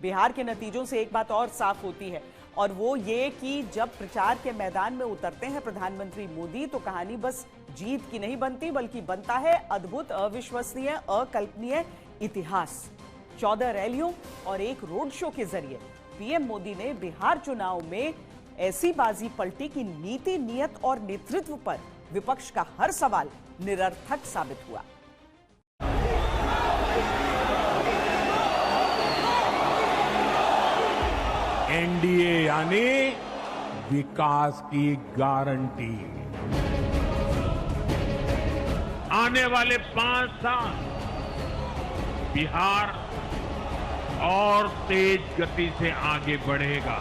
बिहार के नतीजों से एक बात और साफ होती है, और वो ये कि जब प्रचार के मैदान में उतरते हैं प्रधानमंत्री मोदी तो कहानी बस जीत की नहीं बनती, बल्कि बनता है अद्भुत, अविश्वसनीय, अकल्पनीय इतिहास। 14 रैलियों और एक रोड शो के जरिए पीएम मोदी ने बिहार चुनाव में ऐसी बाजी पलटी कि नीति, नियत और नेतृत्व पर विपक्ष का हर सवाल निरर्थक साबित हुआ। एनडीए यानी विकास की गारंटी। आने वाले 5 साल बिहार और तेज गति से आगे बढ़ेगा।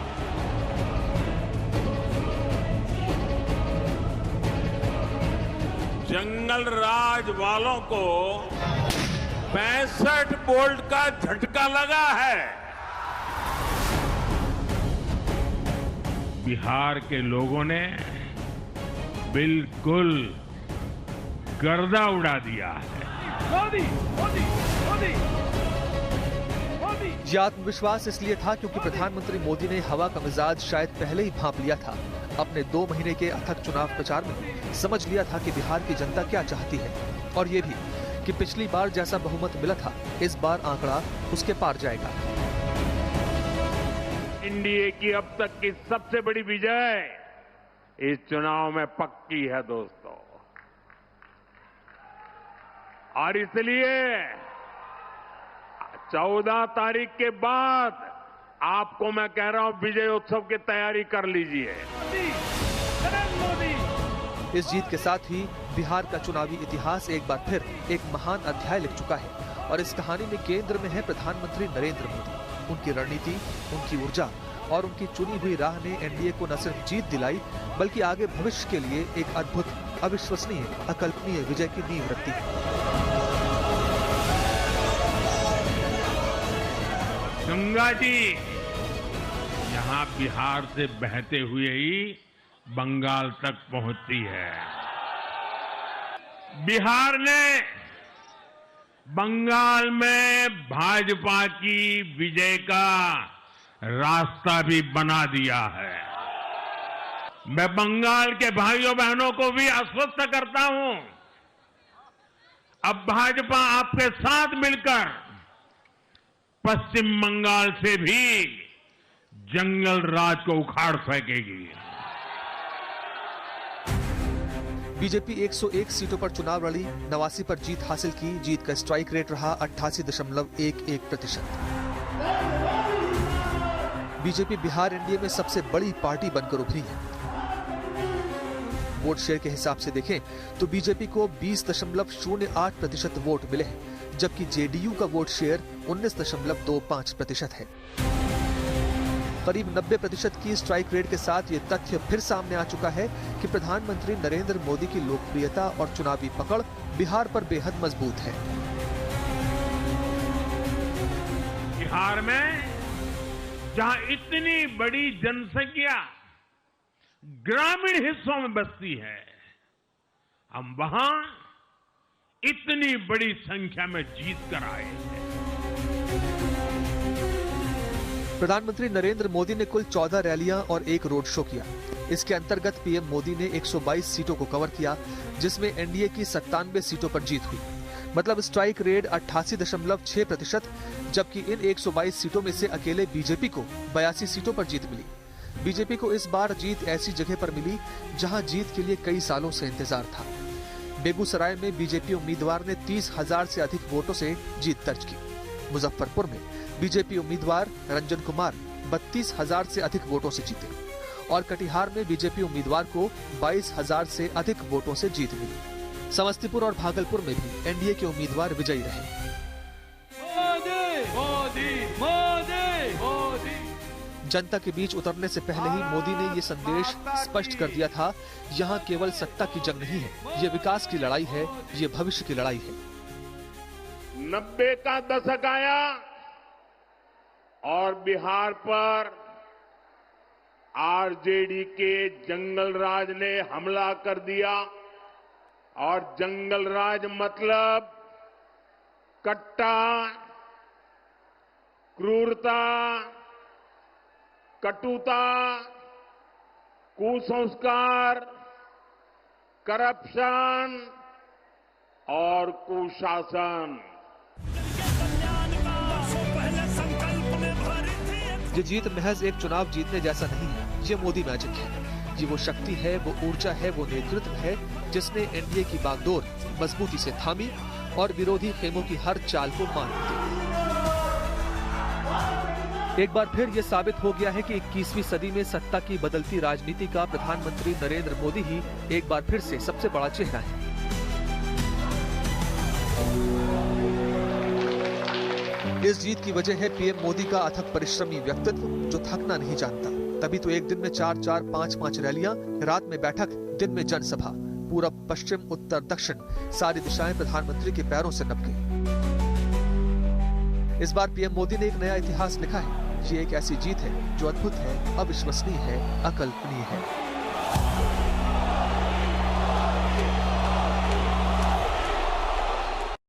जंगल राज वालों को 65 वोल्ट का झटका लगा है। बिहार के लोगों ने बिल्कुल गर्दा उड़ा दिया है। मोदी मोदी मोदी मोदी। ये आत्मविश्वास इसलिए था क्योंकि प्रधानमंत्री मोदी ने हवा का मिजाज शायद पहले ही भांप लिया था। अपने 2 महीने के अथक चुनाव प्रचार में समझ लिया था कि बिहार की जनता क्या चाहती है, और ये भी कि पिछली बार जैसा बहुमत मिला था इस बार आंकड़ा उसके पार जाएगा। एनडीए की अब तक की सबसे बड़ी विजय इस चुनाव में पक्की है दोस्तों, और इसलिए 14 तारीख के बाद आपको मैं कह रहा हूं विजय उत्सव की तैयारी कर लीजिए। इस जीत के साथ ही बिहार का चुनावी इतिहास एक बार फिर एक महान अध्याय लिख चुका है, और इस कहानी में केंद्र में है प्रधानमंत्री नरेंद्र मोदी। उनकी रणनीति, उनकी ऊर्जा और उनकी चुनी हुई राह ने एनडीए को न सिर्फ जीत दिलाई, बल्कि आगे भविष्य के लिए एक अद्भुत, अविश्वसनीय, अकल्पनीय विजय की नींव रखती है। गंगा जी यहां बिहार से बहते हुए ही बंगाल तक पहुंचती है। बिहार ने बंगाल में भाजपा की विजय का रास्ता भी बना दिया है। मैं बंगाल के भाइयों बहनों को भी आश्वस्त करता हूं, अब भाजपा आपके साथ मिलकर पश्चिम बंगाल से भी जंगल राज को उखाड़ फेंकेगी। बीजेपी 101 सीटों पर चुनाव लड़ी, 89 पर जीत हासिल की। जीत का स्ट्राइक रेट रहा 88.11%। बीजेपी बिहार एनडीए में सबसे बड़ी पार्टी बनकर उभरी है। वोट शेयर के हिसाब से देखें तो बीजेपी को 20.08% वोट मिले हैं, जबकि जेडीयू का वोट शेयर 19.25% है। करीब 90% की स्ट्राइक रेट के साथ ये तथ्य फिर सामने आ चुका है कि प्रधानमंत्री नरेंद्र मोदी की लोकप्रियता और चुनावी पकड़ बिहार पर बेहद मजबूत है। बिहार में जहां इतनी बड़ी जनसंख्या ग्रामीण हिस्सों में बसती है, हम वहां इतनी बड़ी संख्या में जीत कर आए हैं। प्रधानमंत्री नरेंद्र मोदी ने कुल 14 रैलियां और एक रोड शो किया। इसके अंतर्गत पीएम मोदी ने 122 सीटों को कवर किया, जिसमें एनडीए की 97 सीटों पर जीत हुई। मतलब स्ट्राइक रेट 88.6%, जबकि इन 122 सीटों में से अकेले बीजेपी को 82 सीटों पर जीत मिली। बीजेपी को इस बार जीत ऐसी जगह पर मिली जहां जीत के लिए कई सालों से इंतजार था। बेगूसराय में बीजेपी उम्मीदवार ने 30,000 से अधिक वोटों से जीत दर्ज की। मुजफ्फरपुर में बीजेपी उम्मीदवार रंजन कुमार 32,000 से अधिक वोटों से जीते, और कटिहार में बीजेपी उम्मीदवार को 22,000 से अधिक वोटों से जीत मिली। समस्तीपुर और भागलपुर में भी एनडीए के उम्मीदवार विजयी रहे। मोदी मोदी मोदी मोदी। जनता के बीच उतरने से पहले ही मोदी ने ये संदेश स्पष्ट कर दिया था, यहाँ केवल सत्ता की जंग नहीं है, ये विकास की लड़ाई है, ये भविष्य की लड़ाई है। 90 का दशक आया और बिहार पर आरजेडी के जंगल राज ने हमला कर दिया, और जंगल राज मतलब कट्टा क्रूरता, कटुता, कुसंस्कार, करप्शन और कुशासन। ये जीत महज एक चुनाव जीतने जैसा नहीं है, ये मोदी मैजिक है। ये वो शक्ति है, वो ऊर्जा है, वो नेतृत्व है जिसने एनडीए की बागडोर मजबूती से थामी और विरोधी खेमों की हर चाल को मार दिया। एक बार फिर ये साबित हो गया है कि 21वीं सदी में सत्ता की बदलती राजनीति का प्रधानमंत्री नरेंद्र मोदी ही एक बार फिर से सबसे बड़ा चेहरा है। इस जीत की वजह है पीएम मोदी का अथक परिश्रमी व्यक्तित्व जो थकना नहीं जानता। तभी तो एक दिन में 4-4, 5-5 रैलियां, रात में बैठक, दिन में जनसभा, पूरब, पश्चिम, उत्तर, दक्षिण सारी दिशाएं प्रधानमंत्री के पैरों से नप गई। इस बार पीएम मोदी ने एक नया इतिहास लिखा है। ये एक ऐसी जीत है जो अद्भुत है, अविश्वसनीय है, अकल्पनीय है।